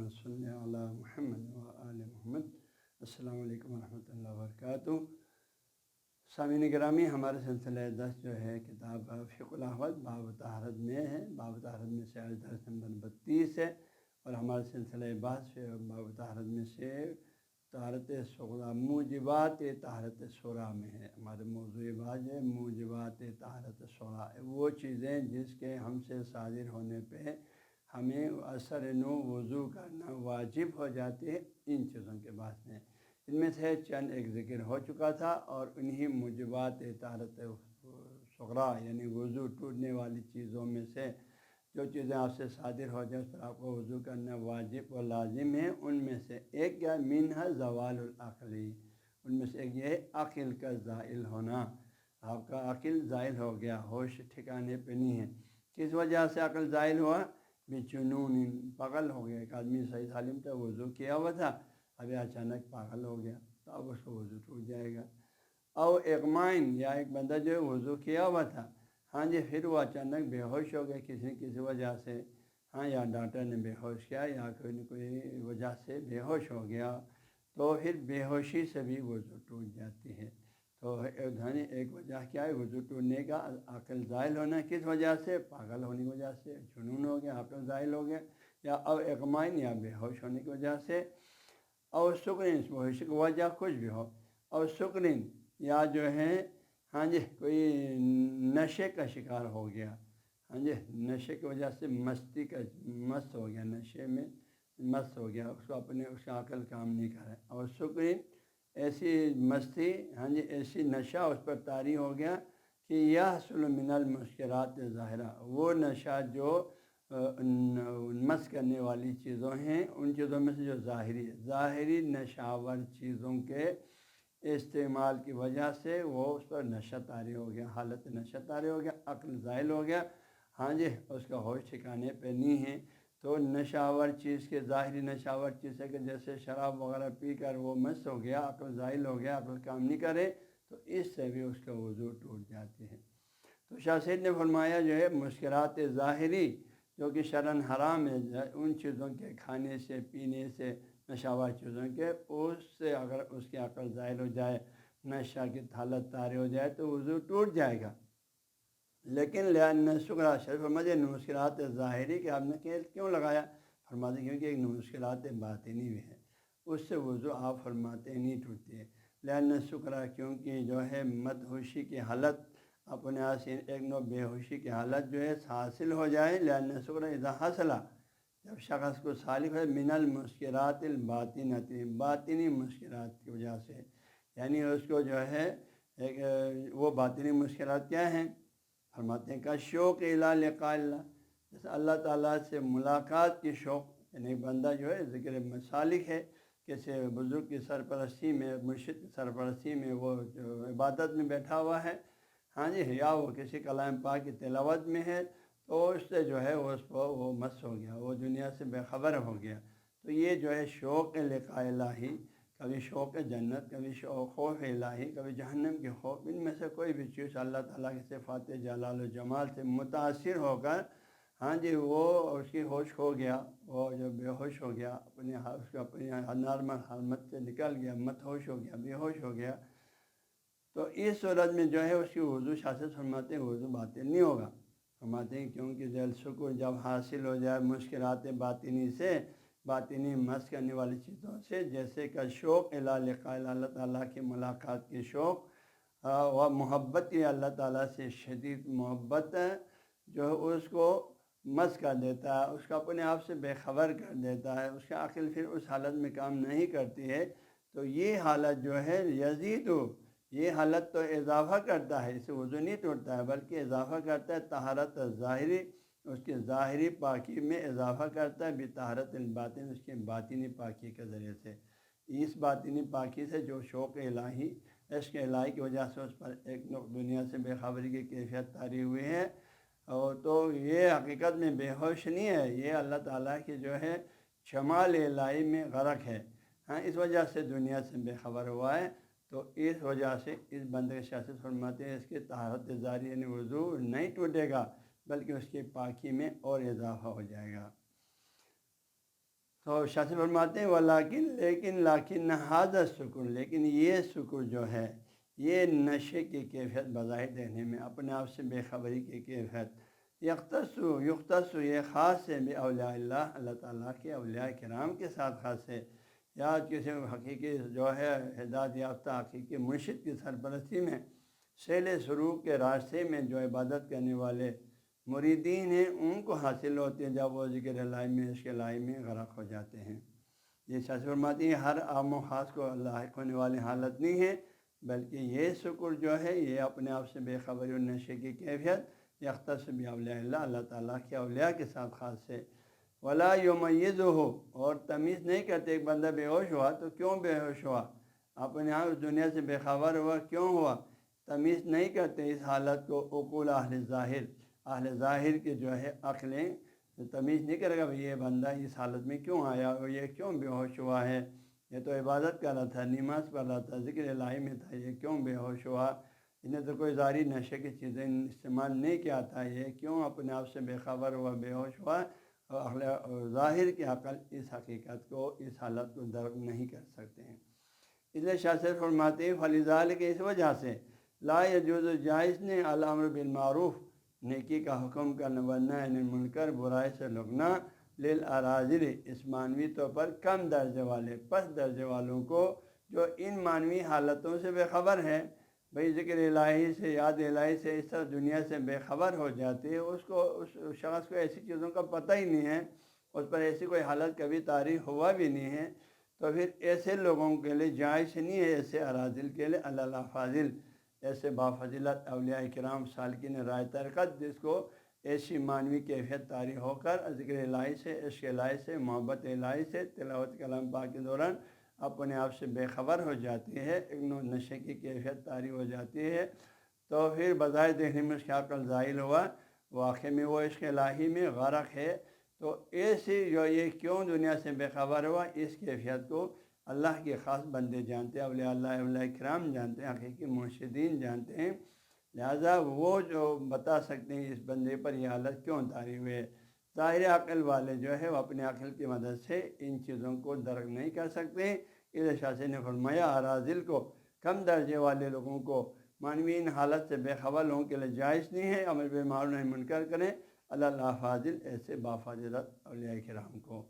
صلی علی محمد و آل محمد۔ السلام علیکم ورحمۃ اللہ وبرکاتہ۔ سامعین گرامی، ہمارے سلسلہ 10 جو ہے کتاب فقہ الاحوال باب طہارت میں ہے۔ باب طہارت میں سے آج درس نمبر 32 ہے، اور ہمارے سلسلہ بحث باب طہارت میں سے طہارت صغریٰ موجبات طہارت صغریٰ میں ہے۔ ہمارے موضوع بحث ہے موجبات طہارت صغریٰ، وہ چیزیں جس کے ہم سے صادر ہونے پہ ہمیں اثر نو وضو کرنا واجب ہو جاتے ہیں، ان چیزوں کے بات میں ان میں سے چند ایک ذکر ہو چکا تھا، اور انہی موجبات طہارت صغریٰ یعنی وضو ٹوٹنے والی چیزوں میں سے جو چیزیں آپ سے صادر ہو جائیں اس پر آپ کو وضو کرنا واجب و لازم ہے، ان میں سے ایک کیا منہا زوال العقلی، ان میں سے ایک یہ ہے عقل کا زائل ہونا۔ آپ کا عقل زائل ہو گیا، ہوش ٹھکانے پہ نہیں ہے۔ کس وجہ سے عقل زائل ہوا؟ بجنون، پاگل ہو گیا۔ ایک آدمی صحیح سالم تھا، وضو کیا ہوا تھا، ابھی اچانک پاگل ہو گیا تو اب اس کو وضو ٹوٹ جائے گا۔ اور اغمائن، یا ایک بندہ جو ہے وضو کیا ہوا تھا، ہاں جی، پھر وہ اچانک بے ہوش ہو گیا کسی وجہ سے، ہاں، یا ڈاکٹر نے بے ہوش کیا یا کوئی نہ کوئی وجہ سے بے ہوش ہو گیا، تو پھر بے ہوشی سے بھی وضو ٹوٹ جاتی ہے۔ تو ایک وجہ کیا ہے وضو ٹوٹنے کا؟ عقل زائل ہونا۔ کس وجہ سے؟ پاگل ہونے کی وجہ سے، جنون ہو گیا، عقل زائل ہو گیا، یا او اغمائن یا بے ہوش ہونے کی وجہ سے، اور سکرین، اس ہوش کی وجہ کچھ بھی ہو، اور سکرین یا جو ہے ہاں جی کوئی نشے کا شکار ہو گیا، ہاں جی، نشے کی وجہ سے مست ہو گیا، نشے میں مست ہو گیا، اس کا عقل کام نہیں کر رہا، اور سکرین ایسی مستی، ہاں جی، ایسی نشہ اس پر طاری ہو گیا کہ یحصل من المسکرات ظاہرہ، وہ نشہ جو مست کرنے والی چیزوں ہیں، ان چیزوں میں سے جو ظاہری نشاور چیزوں کے استعمال کی وجہ سے وہ اس پر نشہ طاری ہو گیا، حالت نشہ طاری ہو گیا، عقل زائل ہو گیا، ہاں جی، اس کا ہوش ٹھکانے پہ نہیں ہے۔ تو نشاور چیز کے ظاہری نشاور چیز ہے کہ جیسے شراب وغیرہ پی کر وہ مست ہو گیا، عقل زائل ہو گیا، عقل کام نہیں کرے، تو اس سے بھی اس کا وضو ٹوٹ جاتی ہے۔ تو شاہ سید نے فرمایا جو ہے مسکرات ظاہری جو کہ شرعاً حرام ہے، ان چیزوں کے کھانے سے، پینے سے، نشاور چیزوں کے، اس سے اگر اس کی عقل ظاہر ہو جائے، نشہ کی حالت طاری ہو جائے تو وضو ٹوٹ جائے گا۔ لیکن لأن شکرا شریف فرماتے مسکرات ظاہری کہ آپ نے کیوں لگایا؟ فرماتے کیونکہ ایک مسکرات باطنی بھی ہے، اس سے وضو آپ فرماتے نہیں ٹوٹتی ہے۔ لأن شکرا کیونکہ جو ہے مدہوشی کی حالت، اپنے آپ سے ایک نوع بے ہوشی کی حالت جو ہے حاصل ہو جائے، لأن شکرا اذا حاصل، جب شخص کو سالک ہے من المسکرات الباطنۃ، باطنی مسکرات کی وجہ سے، یعنی اس کو جو ہے وہ باطنی مسکرات کیا ہیں؟ فرماتے ہیں کا شوق الی لقاء اللہ، جیسے اللہ تعالیٰ سے ملاقات کی شوق، یعنی ایک بندہ جو ہے ذکر مسالک ہے، کسی بزرگ کی سرپرستی میں، مرشد کی سرپرستی میں وہ جو عبادت میں بیٹھا ہوا ہے، ہاں جی، یا وہ کسی کلام پاک کی تلاوت میں ہے، تو اس سے جو ہے اس کو وہ مس ہو گیا، وہ دنیا سے بے خبر ہو گیا۔ تو یہ جو ہے شوق لقاء الہی، کبھی شوق جنت، کبھی خوف الہی، کبھی جہنم کے خوف، ان میں سے کوئی بھی چیز اللہ تعالیٰ کے صفات جلال و جمال سے متاثر ہو کر، ہاں جی، وہ اس کی ہوش کھو گیا، وہ جو بے ہوش ہو گیا، اس کو اپنی نارمل حالت سے نکل گیا، مت ہوش ہو گیا، بے ہوش ہو گیا، تو اس صورت میں جو ہے اس کی وضو شاست فرماتے ہیں وضو باطل نہیں ہوگا۔ فرماتے ہیں کیونکہ ذیل سکون جب حاصل ہو جائے مسکرات باطنی سے، باطنی مس کرنے والی چیزوں سے، جیسے کہ شوق الی لقاء اللہ تعالیٰ کی ملاقات کی شوق، و محبت کی اللہ تعالیٰ سے شدید محبت جو ہے اس کو مس کر دیتا ہے، اس کو اپنے آپ سے بے خبر کر دیتا ہے، اس کا عقل پھر اس حالت میں کام نہیں کرتی ہے، تو یہ حالت جو ہے یزید، یہ حالت تو اضافہ کرتا ہے، اس سے وضو نہیں ٹوٹتا ہے بلکہ اضافہ کرتا ہے طہارت ظاہری، اس کے ظاہری پاکی میں اضافہ کرتا ہے، بطہارت الباطن، اس کے باطنی پاکی کے ذریعے سے، اس باطنی پاکی سے جو شوق الہی، عشق الہی کی وجہ سے اس پر ایک دنیا سے بے خبری کی کیفیت طاری ہوئی ہے، اور تو یہ حقیقت میں بے ہوش نہیں ہے، یہ اللہ تعالیٰ کی جو ہے شمال الہی میں غرق ہے، ہاں، اس وجہ سے دنیا سے بے خبر ہوا ہے، تو اس وجہ سے اس بندے کے شاست فرماتے ہیں اس کی طہارت ظاہری یعنی وضو نہیں ٹوٹے گا بلکہ اس کی پاکی میں اور اضافہ ہو جائے گا۔ تو شاہ سے فرماتے ہیں ولیکن لیکن ھذا سکون، لیکن یہ سکون جو ہے، یہ نشے کی کیفیت بظاہر دیکھنے میں اپنے آپ سے بے خبری کی کیفیت، یختص یہ خاص ہے بے اولیاء اللہ، اللہ تعالیٰ کے اولیاء کرام کے ساتھ خاص ہے، یا کسی حقیقی جو ہے ہدایت یافتہ حقیقی مرشد کی سرپرستی میں سیل سلوک کے راستے میں جو عبادت کرنے والے مریدین ہیں ان کو حاصل ہوتے ہیں جب وہ ذکر الہی میں عشق الہی میں غرق ہو جاتے ہیں۔ یہ شاہ فرماتی ہے ہر عام و خاص کو لاحق ہونے والی حالت نہیں ہے، بلکہ یہ شکر جو ہے یہ اپنے آپ سے بے خبری اور نشے کی کیفیت یختص باولیاء اللہ، اللہ تعالیٰ کے اولیاء کے ساتھ خاص ہے۔ ولا یمیزہ، اور تمیز نہیں کرتے، ایک بندہ بے ہوش ہوا تو کیوں بے ہوش ہوا، اپنے آپ اس دنیا سے بے خبر ہوا کیوں ہوا، تمیز نہیں کرتے اس حالت کو عقول اہل ظاہر، اہل ظاہر کے جو ہے عقلیں تمیز نہیں کرے گا بھئی یہ بندہ اس حالت میں کیوں آیا اور یہ کیوں بے ہوش ہوا ہے، یہ تو عبادت کر رہا تھا، نماز پڑھ رہا تھا، ذکر الہی میں تھا، یہ کیوں بے ہوش ہوا، انہیں تو کوئی ظاہری نشے کی چیزیں استعمال نہیں کیا تھا، یہ کیوں اپنے آپ سے بے خبر ہوا، بے ہوش ہوا، اور ظاہر کی عقل اس حقیقت کو، اس حالت کو درک نہیں کر سکتے ہیں۔ اس لیے شاہ صاحب فرماتے ہیں فلذالک، اس وجہ سے لا یجوز، جائز نے الامر بالمعروف، نیکی کا حکم کرنا، والنہی عن المنکر، برائی سے روکنا، للاراذل، اس معنوی طور پر کم درجے والے، پس درجے والوں کو جو ان معنوی حالتوں سے بے خبر ہے، بھئی ذکر الہی سے، یاد الہی سے اس طرح دنیا سے بے خبر ہو جاتی ہے، اس شخص کو ایسی چیزوں کا پتہ ہی نہیں ہے، اس پر ایسی کوئی حالت کبھی طاری ہوا بھی نہیں ہے، تو پھر ایسے لوگوں کے لیے جائز نہیں ہے، ایسے اراذل کے لیے اللہ فاضل، ایسے بافضلت اولیاء کرام سالکین رائے ترکت، جس کو ایسی معنوی کیفیت طاری ہو کر ذکر الہی سے، عشق الہی سے، محبت الہی سے، تلاوت کلام پاک کے دوران اپنے آپ سے بے خبر ہو جاتی ہے، ایک نشے کی کیفیت طاری ہو جاتی ہے، تو پھر بظاہر دیکھنے میں اس کا عقل ظاہر ہوا، واقع میں وہ عشق الہی میں غرق ہے، تو ایسی جو یہ کیوں دنیا سے بے خبر ہوا، اس کیفیت کو اللہ کے خاص بندے جانتے ہیں، اولیاء اللہ اولیاء کرام جانتے ہیں، حقیقی مرشدین جانتے ہیں، لہذا وہ جو بتا سکتے ہیں اس بندے پر یہ حالت کیوں طاری ہوئے، ظاہر عقل والے جو ہے وہ اپنے عقل کی مدد سے ان چیزوں کو درک نہیں کر سکتے۔ اس شاہ نے فرمایا اراذل کو، کم درجے والے لوگوں کو، معنوی حالت سے بے خبر لوگوں کے لیے جائز نہیں ہے امر بالمعروف نہی منکر کریں، اللہ فاضل، ایسے بافضلت اولیاء کرام کو۔